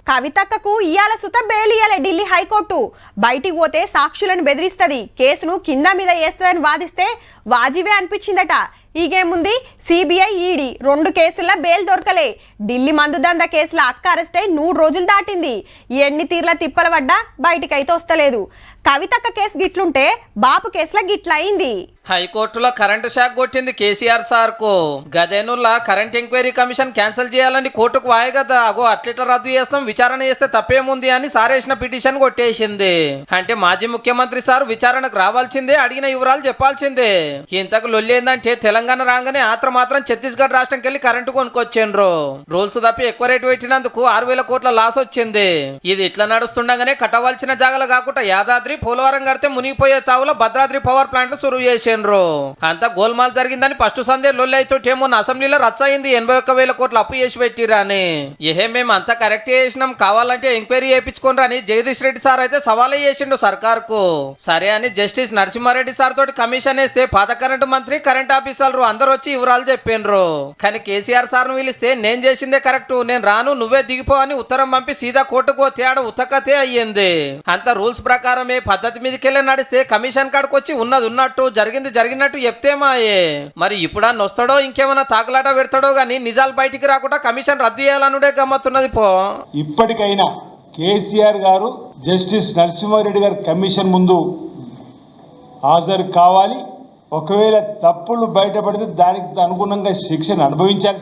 కవితక్కకు ఇయాల సుత బెయిల్ ఇయ్యాలే ఢిల్లీ హైకోర్టు. బయటికి పోతే సాక్షులను బెదిరిస్తుంది, కేసును కింద మీద వేస్తుందని వాదిస్తే వాజివే అనిపించిందట. ఈగేముంది, సిబిఐ ఈడీ 2 కేసుల్లో బెయిల్ దొరకలే. ఢిల్లీ మందుదంద కేసులో అక్క అరెస్ట్ అయి 100 రోజులు దాటింది. ఎన్ని తీర్ల తిప్పల పడ్డా బయటికైతే వస్తలేదు. కవితక్క కేసు గిట్లుంటే బాపు కేసులో గిట్లయింది. హైకోర్టులో కరెంటు షాక్ కొట్టింది కేసీఆర్ సార్ కు. గదేనుల్లా కరెంట్ ఎంక్వైరీ కమిషన్ క్యాన్సిల్ చేయాలని కోర్టుకు వాయగదా, అగో అట్లిట రద్దు చేస్తాం, విచారణ చేస్తే తప్పేముంది అని సారేసిన పిటిషన్ కొట్టేసింది. అంటే మాజీ ముఖ్యమంత్రి సార్ విచారణకు రావాల్సిందే, అడిగిన వివరాలు చెప్పాల్సిందే. ఇంతకు లొల్లి ఏందంటే తెలంగాణ రాగానే మాత్రం ఛత్తీస్గఢ్ రాష్ట్రంకి వెళ్లి కరెంటు కొనుక్కొచ్చిండ్రు. రూల్స్ తప్పి ఎక్కువ రేటు పెట్టినందుకు 6,000 కోట్ల లాస్ వచ్చింది. ఇది ఇట్లా నడుస్తుండగానే కట్టవలసిన జాగాలు కాకుండా యాదాద్రి పోలవరం కడితే మునిగిపోయే తావులో భద్రాద్రి పవర్ ప్లాంట్ సురువు చేసిండ్రు. అంతా గోల్మాల్ జరిగిందని ఫస్ట్ సందే లొల్లి అయితే మొన్న అసెంబ్లీలో రచ్చయింది. 81,000 కోట్ల అప్పు చేసి పెట్టిరాని. మేము అంతా కరెక్ట్ చేసినాం, కావాలంటే ఎంక్వైరీ చేయించుకోండి అని జగదీష్ రెడ్డి సార్ అయితే సవాలే చేసిండు సర్కార్ కు. సరే అని జస్టిస్ నరసింహారెడ్డి సార్ తోటి కమిషన్ వేస్తే పాత కరెంటు మంత్రి, కరెంట్ ఆఫీసర్లు అందరు వచ్చి వివరాలు చెప్పిండ్రు. కానీ కేసీఆర్ సార్ ను పిలిస్తే నేను చేసిందే కరెక్ట్, నేను రాను, నువ్వే దిగిపో అని ఉత్తరం పంపి సీదా కోర్టుకు తేడా ఉత్తకతే అయ్యింది. అంత రూల్స్ ప్రకారమే పద్ధతి మీదకెళ్ళి నడిస్తే కమిషన్ కాడికి వచ్చి ఉన్నది ఉన్నట్టు జరిగినట్టు చెప్తే మాయే. మరి ఇప్పుడన్నా వస్తాడో ఇంకేమైనా తాకలాట పెడతాడో గానీ నిజాలు బయటికి రాకుండా కమిషన్ రద్దు చేయాలనుడే గమ్మత్తున్నది పో. ఇప్పటికైనా కేసీఆర్ గారు జస్టిస్ నరసింహారెడ్డి గారి కమిషన్ ముందు హాజరు కావాలి. ఒకవేళ తప్పులు బయటపడితే దానికి అనుగుణంగా శిక్షను అనుభవించాలి.